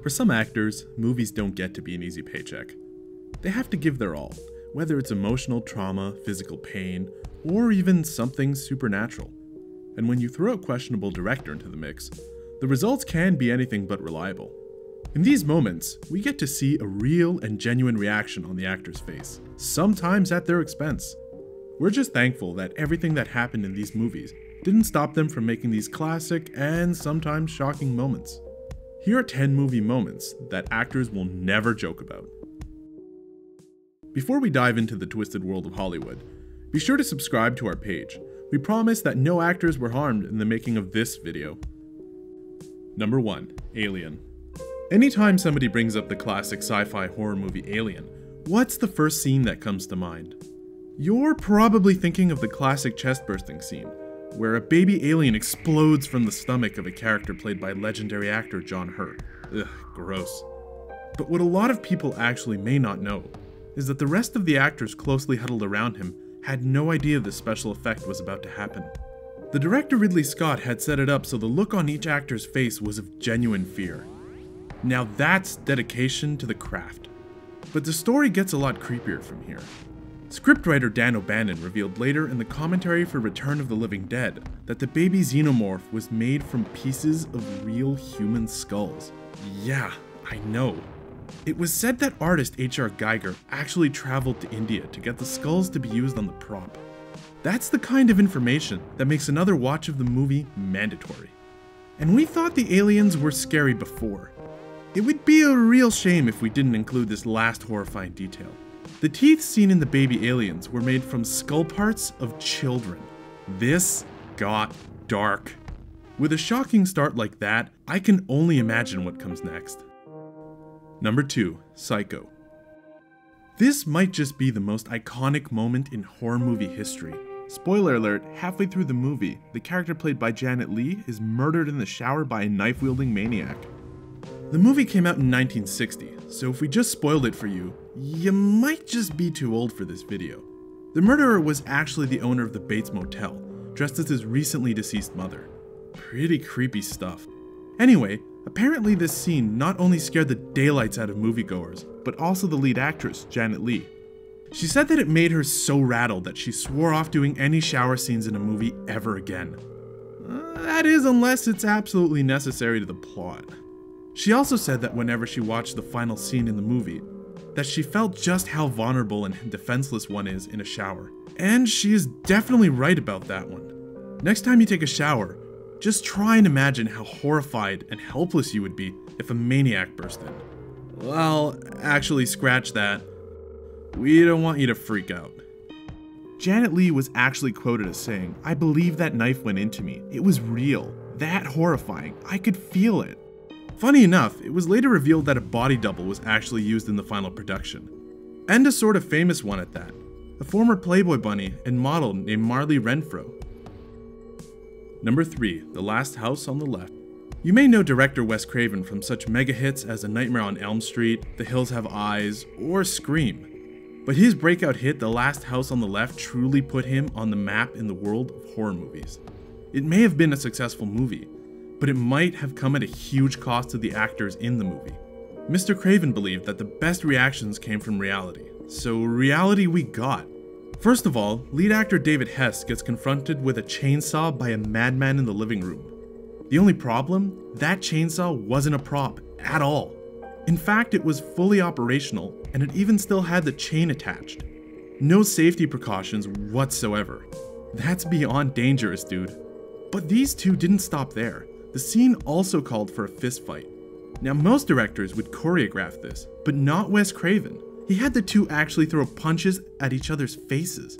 For some actors, movies don't get to be an easy paycheck. They have to give their all, whether it's emotional trauma, physical pain, or even something supernatural. And when you throw a questionable director into the mix, the results can be anything but reliable. In these moments, we get to see a real and genuine reaction on the actor's face, sometimes at their expense. We're just thankful that everything that happened in these movies didn't stop them from making these classic and sometimes shocking moments. Here are 10 movie moments that actors will never joke about. Before we dive into the twisted world of Hollywood, be sure to subscribe to our page. We promise that no actors were harmed in the making of this video. Number 1. Alien. Anytime somebody brings up the classic sci-fi horror movie Alien, what's the first scene that comes to mind? You're probably thinking of the classic chest-bursting scene, where a baby alien explodes from the stomach of a character played by legendary actor John Hurt. Ugh, gross. But what a lot of people actually may not know is that the rest of the actors closely huddled around him had no idea this special effect was about to happen. The director Ridley Scott had set it up so the look on each actor's face was of genuine fear. Now that's dedication to the craft. But the story gets a lot creepier from here. Scriptwriter Dan O'Bannon revealed later in the commentary for Return of the Living Dead that the baby xenomorph was made from pieces of real human skulls. Yeah, I know. It was said that artist H.R. Giger actually traveled to India to get the skulls to be used on the prop. That's the kind of information that makes another watch of the movie mandatory. And we thought the aliens were scary before. It would be a real shame if we didn't include this last horrifying detail. The teeth seen in the baby aliens were made from skull parts of children. This got dark. With a shocking start like that, I can only imagine what comes next. Number 2. Psycho. This might just be the most iconic moment in horror movie history. Spoiler alert, halfway through the movie, the character played by Janet Leigh is murdered in the shower by a knife-wielding maniac. The movie came out in 1960, so if we just spoiled it for you, you might just be too old for this video. The murderer was actually the owner of the Bates Motel, dressed as his recently deceased mother. Pretty creepy stuff. Anyway, apparently this scene not only scared the daylights out of moviegoers, but also the lead actress, Janet Leigh. She said that it made her so rattled that she swore off doing any shower scenes in a movie ever again. That is, unless it's absolutely necessary to the plot. She also said that whenever she watched the final scene in the movie, that she felt just how vulnerable and defenseless one is in a shower. And she is definitely right about that one. Next time you take a shower, just try and imagine how horrified and helpless you would be if a maniac burst in. Well, actually scratch that. We don't want you to freak out. Janet Leigh was actually quoted as saying, "I believe that knife went into me. It was real. That horrifying. I could feel it." Funny enough, it was later revealed that a body double was actually used in the final production. And a sort of famous one at that. A former Playboy bunny and model named Marley Renfro. Number 3. The Last House on the Left. You may know director Wes Craven from such mega hits as A Nightmare on Elm Street, The Hills Have Eyes, or Scream. But his breakout hit, The Last House on the Left, truly put him on the map in the world of horror movies. It may have been a successful movie, but it might have come at a huge cost to the actors in the movie. Mr. Craven believed that the best reactions came from reality, so reality we got. First of all, lead actor David Hess gets confronted with a chainsaw by a madman in the living room. The only problem? That chainsaw wasn't a prop at all. In fact, it was fully operational, and it even still had the chain attached. No safety precautions whatsoever. That's beyond dangerous, dude. But these two didn't stop there. The scene also called for a fistfight. Now, most directors would choreograph this, but not Wes Craven. He had the two actually throw punches at each other's faces.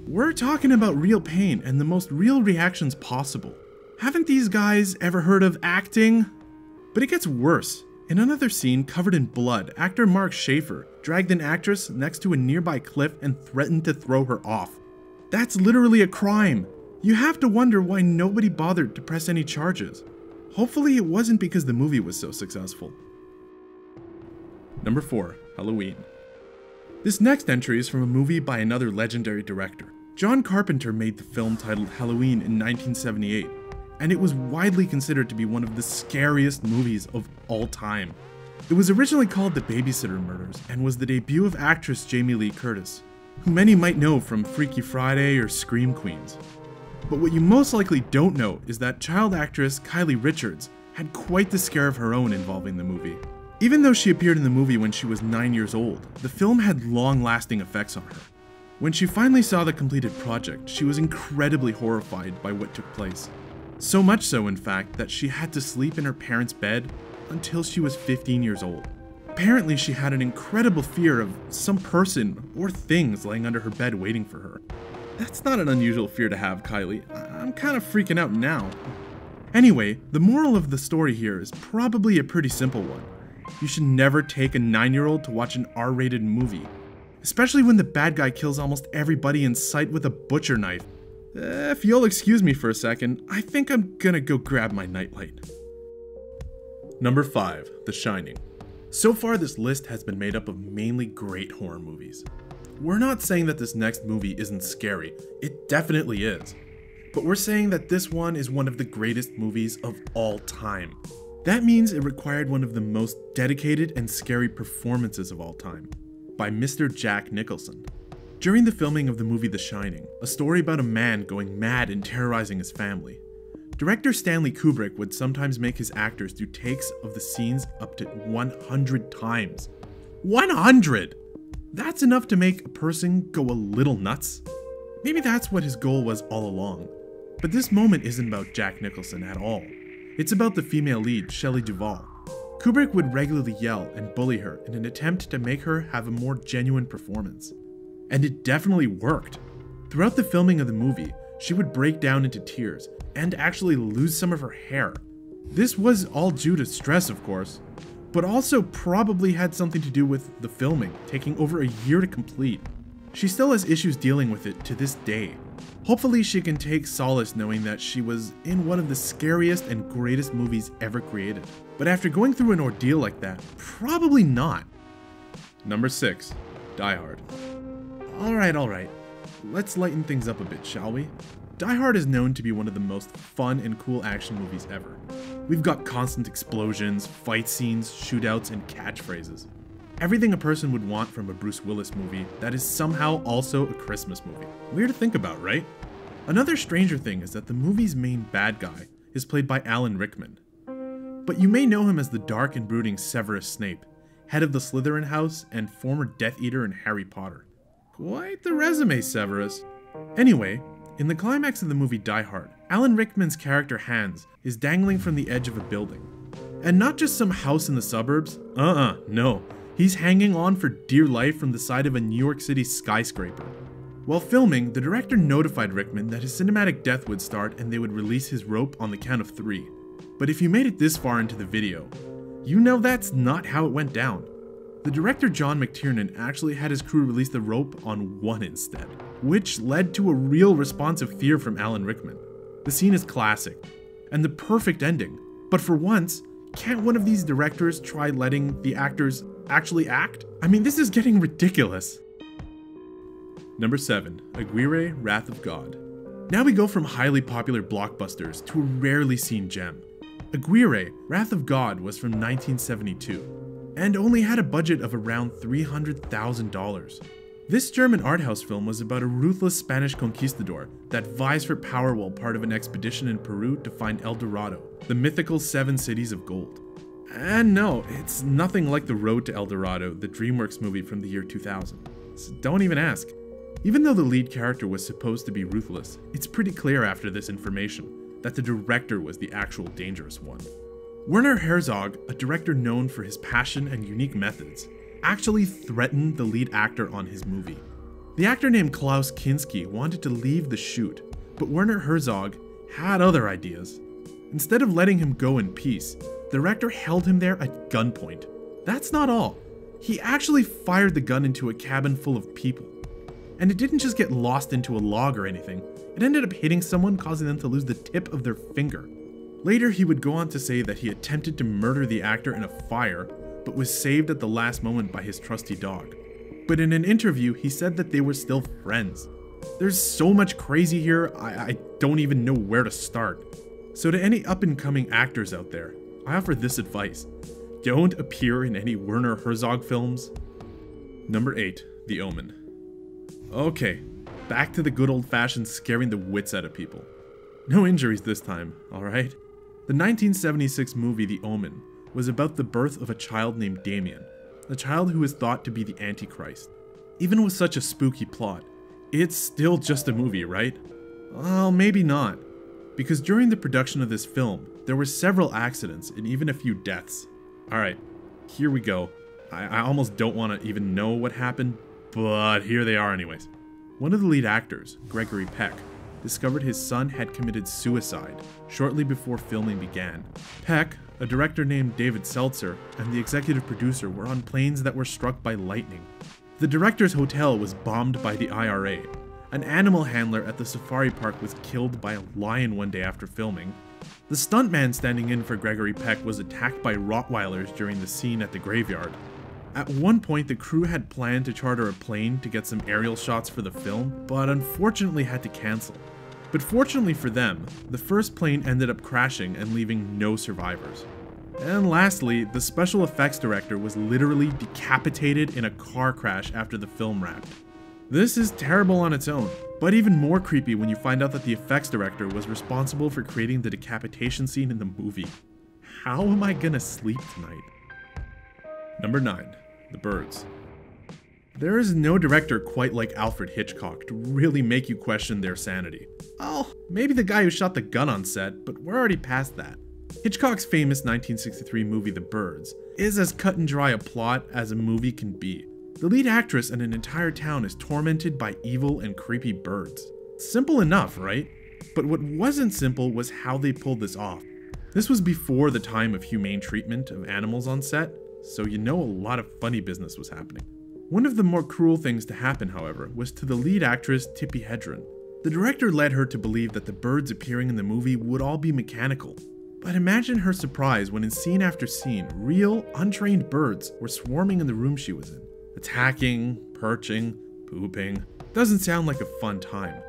We're talking about real pain and the most real reactions possible. Haven't these guys ever heard of acting? But it gets worse. In another scene covered in blood, actor Mark Schaefer dragged an actress next to a nearby cliff and threatened to throw her off. That's literally a crime. You have to wonder why nobody bothered to press any charges. Hopefully it wasn't because the movie was so successful. Number 4. Halloween. This next entry is from a movie by another legendary director. John Carpenter made the film titled Halloween in 1978, and it was widely considered to be one of the scariest movies of all time. It was originally called The Babysitter Murders and was the debut of actress Jamie Lee Curtis, who many might know from Freaky Friday or Scream Queens. But what you most likely don't know is that child actress Kylie Richards had quite the scare of her own involving the movie. Even though she appeared in the movie when she was 9 years old, the film had long-lasting effects on her. When she finally saw the completed project, she was incredibly horrified by what took place. So much so, in fact, that she had to sleep in her parents' bed until she was 15 years old. Apparently, she had an incredible fear of some person or things laying under her bed waiting for her. That's not an unusual fear to have, Kylie. I'm kind of freaking out now. Anyway, the moral of the story here is probably a pretty simple one. You should never take a 9-year-old to watch an R-rated movie, especially when the bad guy kills almost everybody in sight with a butcher knife. If you'll excuse me for a second, I think I'm gonna go grab my nightlight. Number 5, The Shining. So far, this list has been made up of mainly great horror movies. We're not saying that this next movie isn't scary, it definitely is. But we're saying that this one is one of the greatest movies of all time. That means it required one of the most dedicated and scary performances of all time, by Mr. Jack Nicholson. During the filming of the movie The Shining, a story about a man going mad and terrorizing his family, director Stanley Kubrick would sometimes make his actors do takes of the scenes up to 100 times. 100! That's enough to make a person go a little nuts. Maybe that's what his goal was all along. But this moment isn't about Jack Nicholson at all. It's about the female lead, Shelley Duvall. Kubrick would regularly yell and bully her in an attempt to make her have a more genuine performance. And it definitely worked. Throughout the filming of the movie, she would break down into tears and actually lose some of her hair. This was all due to stress, of course, but also probably had something to do with the filming taking over a year to complete. She still has issues dealing with it to this day. Hopefully she can take solace knowing that she was in one of the scariest and greatest movies ever created. But after going through an ordeal like that, probably not. Number 6, Die Hard. Alright. Let's lighten things up a bit, shall we? Die Hard is known to be one of the most fun and cool action movies ever. We've got constant explosions, fight scenes, shootouts, and catchphrases. Everything a person would want from a Bruce Willis movie that is somehow also a Christmas movie. Weird to think about, right? Another stranger thing is that the movie's main bad guy is played by Alan Rickman. But you may know him as the dark and brooding Severus Snape, head of the Slytherin house and former Death Eater in Harry Potter. Quite the resume, Severus. Anyway, in the climax of the movie Die Hard, Alan Rickman's character Hans is dangling from the edge of a building. And not just some house in the suburbs, no. He's hanging on for dear life from the side of a New York City skyscraper. While filming, the director notified Rickman that his cinematic death would start and they would release his rope on the count of 3. But if you made it this far into the video, you know that's not how it went down. The director John McTiernan actually had his crew release the rope on 1 instead, which led to a real response of fear from Alan Rickman. The scene is classic, and the perfect ending, but for once, can't one of these directors try letting the actors actually act? I mean, this is getting ridiculous. Number 7, Aguirre, Wrath of God. Now we go from highly popular blockbusters to a rarely seen gem. Aguirre, Wrath of God was from 1972, and only had a budget of around $300,000. This German art house film was about a ruthless Spanish conquistador that vies for power while part of an expedition in Peru to find El Dorado, the mythical 7 cities of gold. And no, it's nothing like The Road to El Dorado, the DreamWorks movie from the year 2000. So don't even ask. Even though the lead character was supposed to be ruthless, it's pretty clear after this information that the director was the actual dangerous one. Werner Herzog, a director known for his passion and unique methods, actually threatened the lead actor on his movie. The actor named Klaus Kinski wanted to leave the shoot, but Werner Herzog had other ideas. Instead of letting him go in peace, the director held him there at gunpoint. That's not all. He actually fired the gun into a cabin full of people. And it didn't just get lost into a log or anything, it ended up hitting someone, causing them to lose the tip of their finger. Later, he would go on to say that he attempted to murder the actor in a fire, but was saved at the last moment by his trusty dog. But in an interview, he said that they were still friends. There's so much crazy here, I don't even know where to start. So to any up-and-coming actors out there, I offer this advice. don't appear in any Werner Herzog films. Number 8. The Omen. Okay, back to the good old-fashioned scaring the wits out of people. No injuries this time, alright? The 1976 movie The Omen was about the birth of a child named Damien, a child who is thought to be the Antichrist. Even with such a spooky plot, it's still just a movie, right? Well, maybe not. Because during the production of this film, there were several accidents and even a few deaths. Alright, here we go. I almost don't want to even know what happened, but here they are anyways. One of the lead actors, Gregory Peck, discovered his son had committed suicide shortly before filming began. Peck, a director named David Seltzer, and the executive producer were on planes that were struck by lightning. The director's hotel was bombed by the IRA. An animal handler at the safari park was killed by a lion one day after filming. The stuntman standing in for Gregory Peck was attacked by Rottweilers during the scene at the graveyard. At one point, the crew had planned to charter a plane to get some aerial shots for the film, but unfortunately had to cancel. But fortunately for them, the first plane ended up crashing and leaving no survivors. And lastly, the special effects director was literally decapitated in a car crash after the film wrapped. This is terrible on its own, but even more creepy when you find out that the effects director was responsible for creating the decapitation scene in the movie. How am I gonna sleep tonight? Number 9. The Birds. There is no director quite like Alfred Hitchcock to really make you question their sanity. Oh, maybe the guy who shot the gun on set, but we're already past that. Hitchcock's famous 1963 movie The Birds is as cut and dry a plot as a movie can be. The lead actress and an entire town is tormented by evil and creepy birds. Simple enough, right? But what wasn't simple was how they pulled this off. This was before the time of humane treatment of animals on set, so you know a lot of funny business was happening. One of the more cruel things to happen, however, was to the lead actress Tippi Hedren. The director led her to believe that the birds appearing in the movie would all be mechanical. But imagine her surprise when in scene after scene, real, untrained birds were swarming in the room she was in. Attacking, perching, pooping. Doesn't sound like a fun time.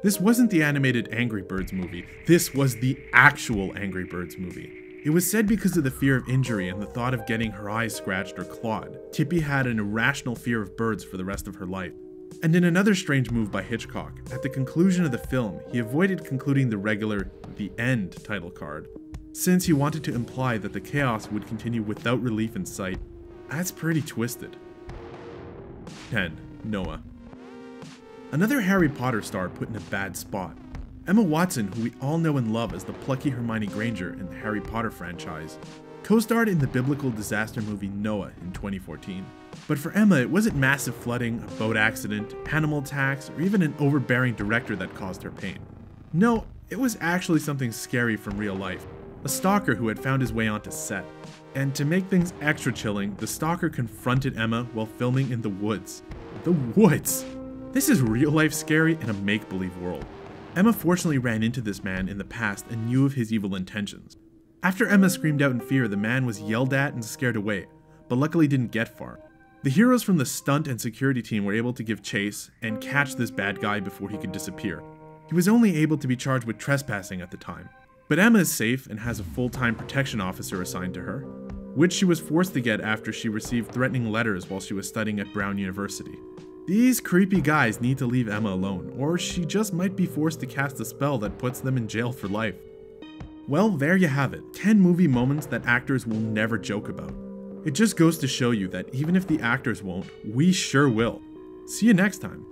This wasn't the animated Angry Birds movie, this was the actual Angry Birds movie. It was said because of the fear of injury and the thought of getting her eyes scratched or clawed, Tippi had an irrational fear of birds for the rest of her life. And in another strange move by Hitchcock, at the conclusion of the film, he avoided concluding the regular "The End" title card, since he wanted to imply that the chaos would continue without relief in sight. That's pretty twisted. 10. Noah. Another Harry Potter star put in a bad spot. Emma Watson, who we all know and love as the plucky Hermione Granger in the Harry Potter franchise, co-starred in the biblical disaster movie Noah in 2014. But for Emma, it wasn't massive flooding, a boat accident, animal attacks, or even an overbearing director that caused her pain. No, it was actually something scary from real life. A stalker who had found his way onto set. And to make things extra chilling, the stalker confronted Emma while filming in the woods. The woods! This is real life scary in a make-believe world. Emma fortunately ran into this man in the past and knew of his evil intentions. After Emma screamed out in fear, the man was yelled at and scared away, but luckily didn't get far. The heroes from the stunt and security team were able to give chase and catch this bad guy before he could disappear. He was only able to be charged with trespassing at the time. But Emma is safe and has a full-time protection officer assigned to her, which she was forced to get after she received threatening letters while she was studying at Brown University. These creepy guys need to leave Emma alone, or she just might be forced to cast a spell that puts them in jail for life. Well, there you have it, 10 movie moments that actors will never joke about. It just goes to show you that even if the actors won't, we sure will. See you next time.